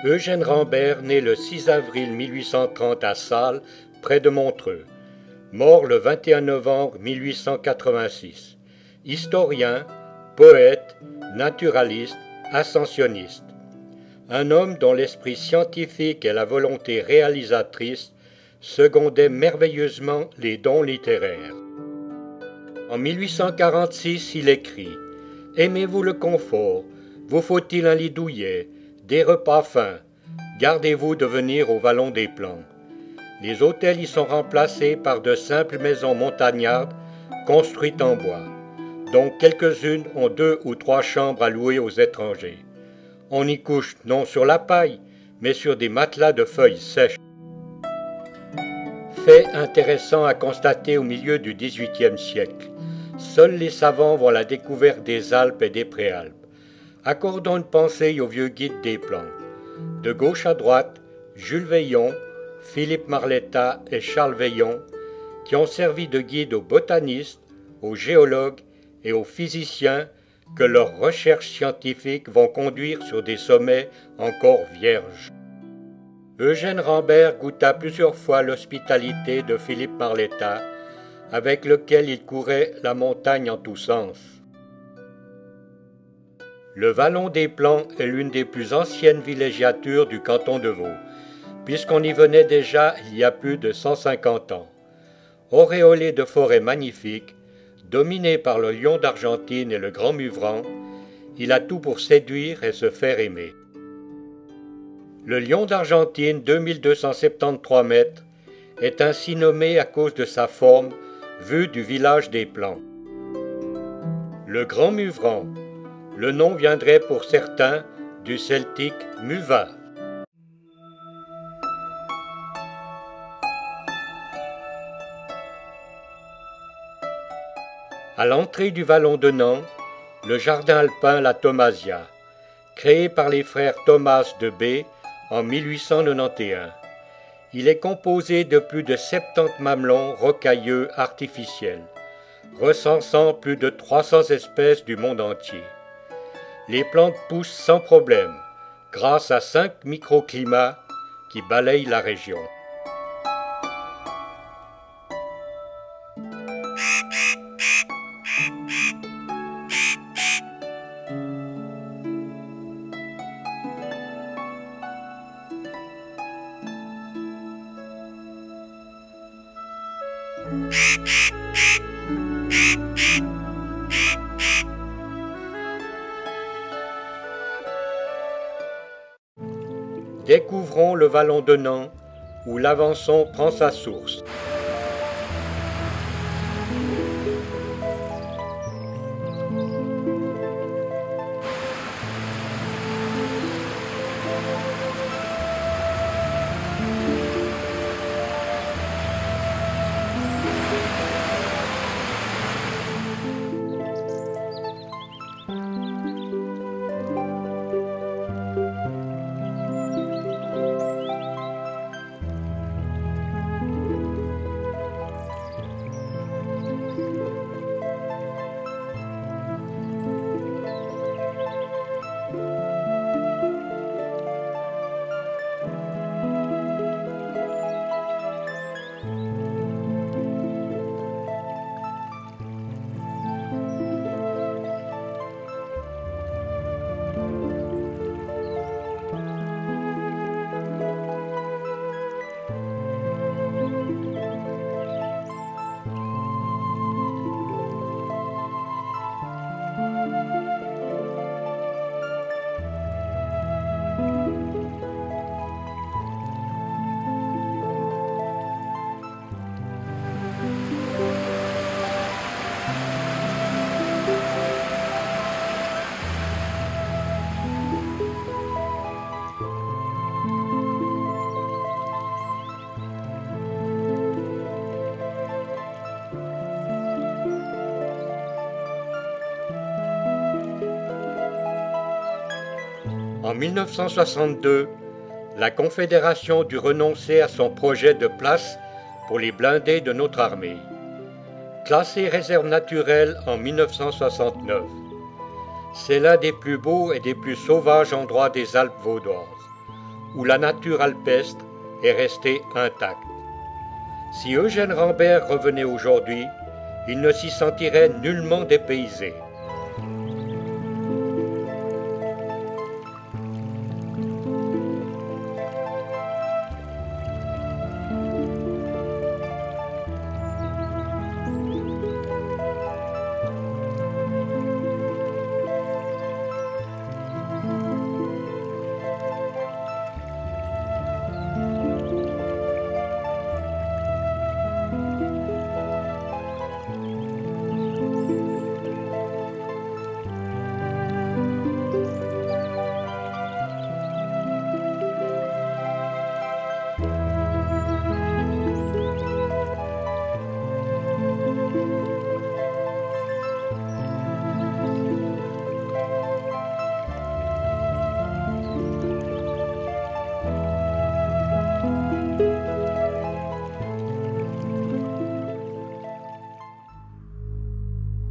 Eugène Rambert naît le 6 avril 1830 à Salles, près de Montreux. Mort le 21 novembre 1886. Historien, poète, naturaliste, ascensionniste. Un homme dont l'esprit scientifique et la volonté réalisatrice secondaient merveilleusement les dons littéraires. En 1846, il écrit « Aimez-vous le confort? Vous faut-il un lit douillet? Des repas fins? Gardez-vous de venir au Vallon des Plans. » Les hôtels y sont remplacés par de simples maisons montagnardes construites en bois, dont quelques-unes ont 2 ou 3 chambres à louer aux étrangers. On y couche non sur la paille, mais sur des matelas de feuilles sèches. Fait intéressant à constater au milieu du XVIIIe siècle. Seuls les savants vont à la découverte des Alpes et des Préalpes. Accordons une pensée au vieux guide des plans. De gauche à droite, Jules Veillon, Philippe Marletta et Charles Veillon, qui ont servi de guide aux botanistes, aux géologues et aux physiciens que leurs recherches scientifiques vont conduire sur des sommets encore vierges. Eugène Rambert goûta plusieurs fois l'hospitalité de Philippe Marletta, avec lequel il courait la montagne en tous sens. Le Vallon des Plans est l'une des plus anciennes villégiatures du canton de Vaud, puisqu'on y venait déjà il y a plus de 150 ans. Auréolé de forêts magnifiques, dominé par le lion d'Argentine et le grand muvran, il a tout pour séduire et se faire aimer. Le lion d'Argentine, 2273 mètres, est ainsi nommé à cause de sa forme vue du village des Plans. Le grand muvran, le nom viendrait pour certains du celtique muva. À l'entrée du vallon de Nant, le jardin alpin La Thomasia, créé par les frères Thomas de B en 1891. Il est composé de plus de 70 mamelons rocailleux artificiels, recensant plus de 300 espèces du monde entier. Les plantes poussent sans problème, grâce à 5 microclimats qui balayent la région. Découvrons le vallon de Nant, où l'Avançon prend sa source. En 1962, la Confédération dut renoncer à son projet de place pour les blindés de notre armée. Classé réserve naturelle en 1969. C'est l'un des plus beaux et des plus sauvages endroits des Alpes vaudoises, où la nature alpestre est restée intacte. Si Eugène Rambert revenait aujourd'hui, il ne s'y sentirait nullement dépaysé.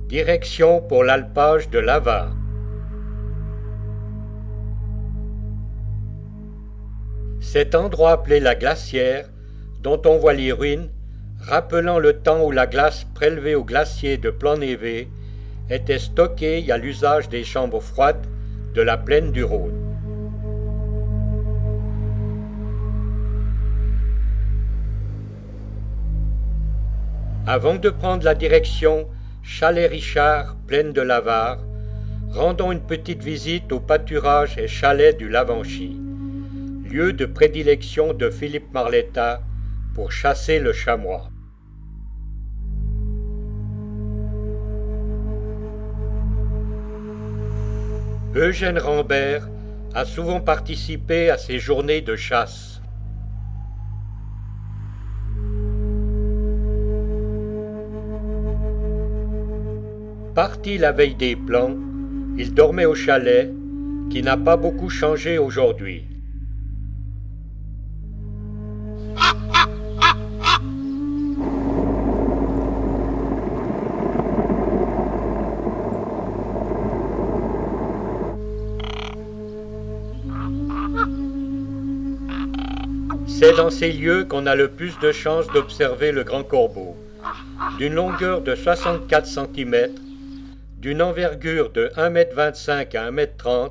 Direction pour l'alpage de l'Avare. Cet endroit appelé la glacière, dont on voit les ruines, rappelant le temps où la glace prélevée au glacier de Plan-Névé était stockée à l'usage des chambres froides de la plaine du Rhône. Avant de prendre la direction Chalet Richard, plaine de l'Avare, rendons une petite visite au pâturage et chalet du Lavenchy, lieu de prédilection de Philippe Marletta pour chasser le chamois. Eugène Rambert a souvent participé à ces journées de chasse. Parti la veille des plans, il dormait au chalet, qui n'a pas beaucoup changé aujourd'hui. C'est dans ces lieux qu'on a le plus de chances d'observer le grand corbeau, d'une longueur de 64 cm, d'une envergure de 1,25 m à 1,30 m,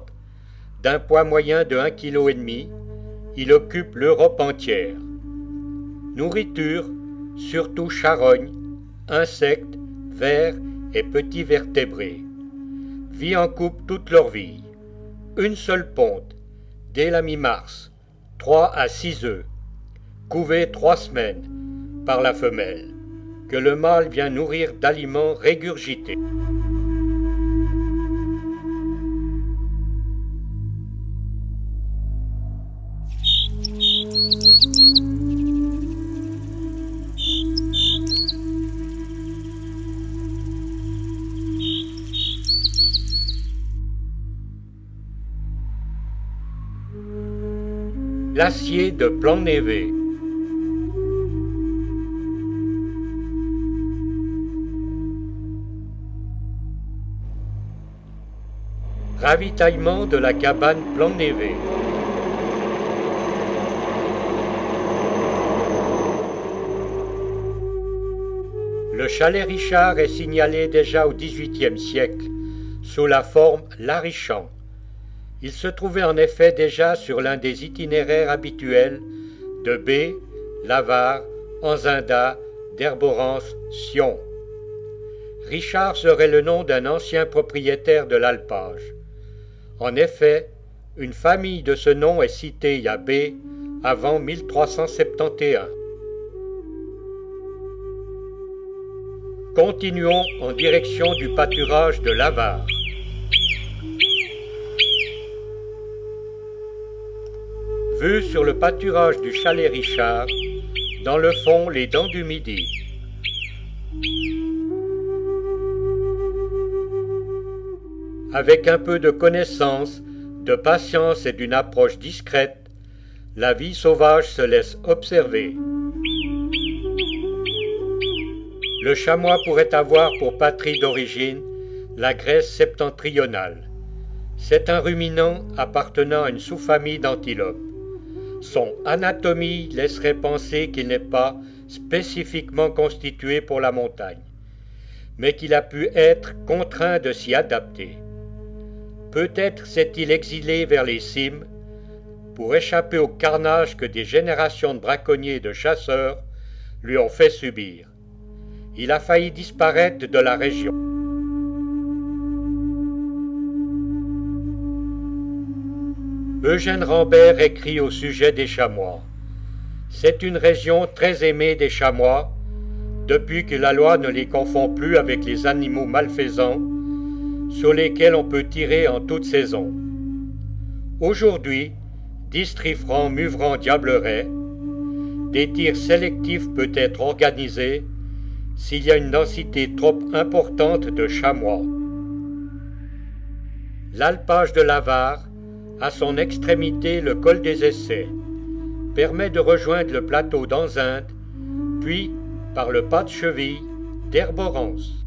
d'un poids moyen de 1,5 kg, il occupe l'Europe entière. Nourriture, surtout charognes, insectes, vers et petits vertébrés. Vie en couple toute leur vie. Une seule ponte, dès la mi-mars, 3 à 6 œufs, couvés 3 semaines par la femelle, que le mâle vient nourrir d'aliments régurgités. Glacier de Plan-Névé. Ravitaillement de la cabane Plan-Névé. Le chalet Richard est signalé déjà au XVIIIe siècle, sous la forme Larichant. Il se trouvait en effet déjà sur l'un des itinéraires habituels de B, l'Avare, Anzinda, d'Herborance, Sion. Richard serait le nom d'un ancien propriétaire de l'alpage. En effet, une famille de ce nom est citée à B avant 1371. Continuons en direction du pâturage de l'Avare. Vue sur le pâturage du chalet Richard, dans le fond les dents du Midi. Avec un peu de connaissance, de patience et d'une approche discrète, la vie sauvage se laisse observer. Le chamois pourrait avoir pour patrie d'origine la Grèce septentrionale. C'est un ruminant appartenant à une sous-famille d'antilopes. Son anatomie laisserait penser qu'il n'est pas spécifiquement constitué pour la montagne, mais qu'il a pu être contraint de s'y adapter. Peut-être s'est-il exilé vers les cimes pour échapper au carnage que des générations de braconniers et de chasseurs lui ont fait subir. Il a failli disparaître de la région. Eugène Rambert écrit au sujet des chamois. C'est une région très aimée des chamois, depuis que la loi ne les confond plus avec les animaux malfaisants sur lesquels on peut tirer en toute saison. Aujourd'hui, 10 triffrants, muvrants, diablerets, des tirs sélectifs peuvent être organisés s'il y a une densité trop importante de chamois. L'alpage de l'Avare, à son extrémité le col des Essais, permet de rejoindre le plateau d'Anzinde, puis par le pas de cheville d'Herborance.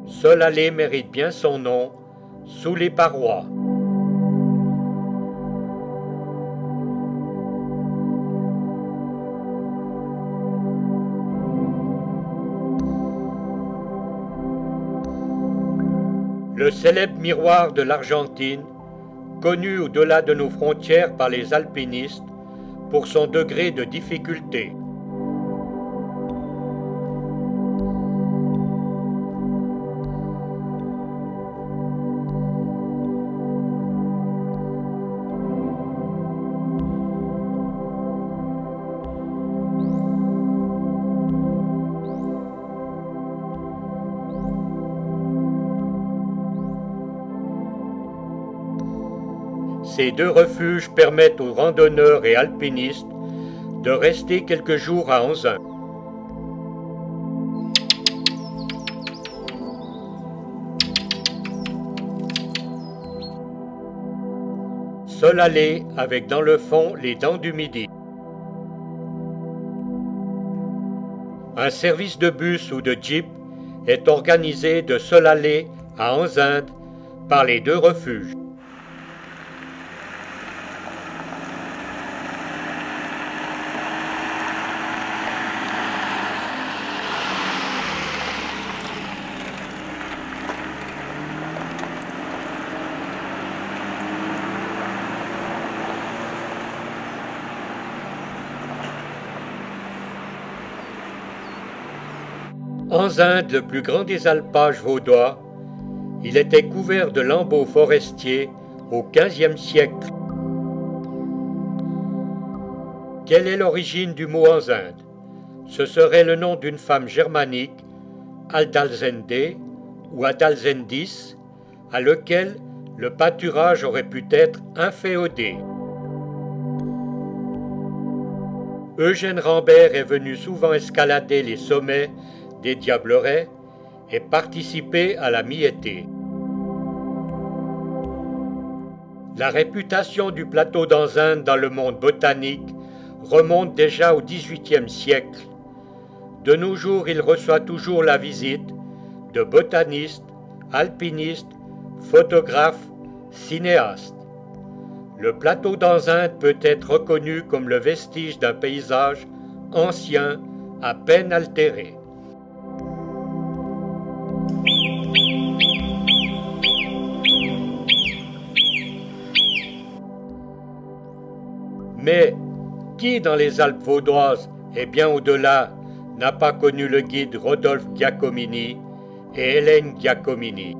Seule-Allée mérite bien son nom, sous les parois. Le célèbre miroir de l'Argentine, connu au-delà de nos frontières par les alpinistes pour son degré de difficulté. Ces 2 refuges permettent aux randonneurs et alpinistes de rester quelques jours à Anzin. Seule-Allée avec dans le fond les Dents du Midi. Un service de bus ou de jeep est organisé de Seule-Allée à Anzinde par les 2 refuges. Anzinde, le plus grand des alpages vaudois, il était couvert de lambeaux forestiers au XVe siècle. Quelle est l'origine du mot Anzinde? Ce serait le nom d'une femme germanique, Adalzende ou Adalzendis, à lequel le pâturage aurait pu être inféodé. Eugène Rambert est venu souvent escalader les sommets des Diablerets et participer à la mi-été. La réputation du plateau d'Anzinde dans le monde botanique remonte déjà au XVIIIe siècle. De nos jours, il reçoit toujours la visite de botanistes, alpinistes, photographes, cinéastes. Le plateau d'Anzinde peut être reconnu comme le vestige d'un paysage ancien, à peine altéré. Mais qui dans les Alpes vaudoises et bien au-delà n'a pas connu le guide Rodolphe Giacomini et Hélène Giacomini?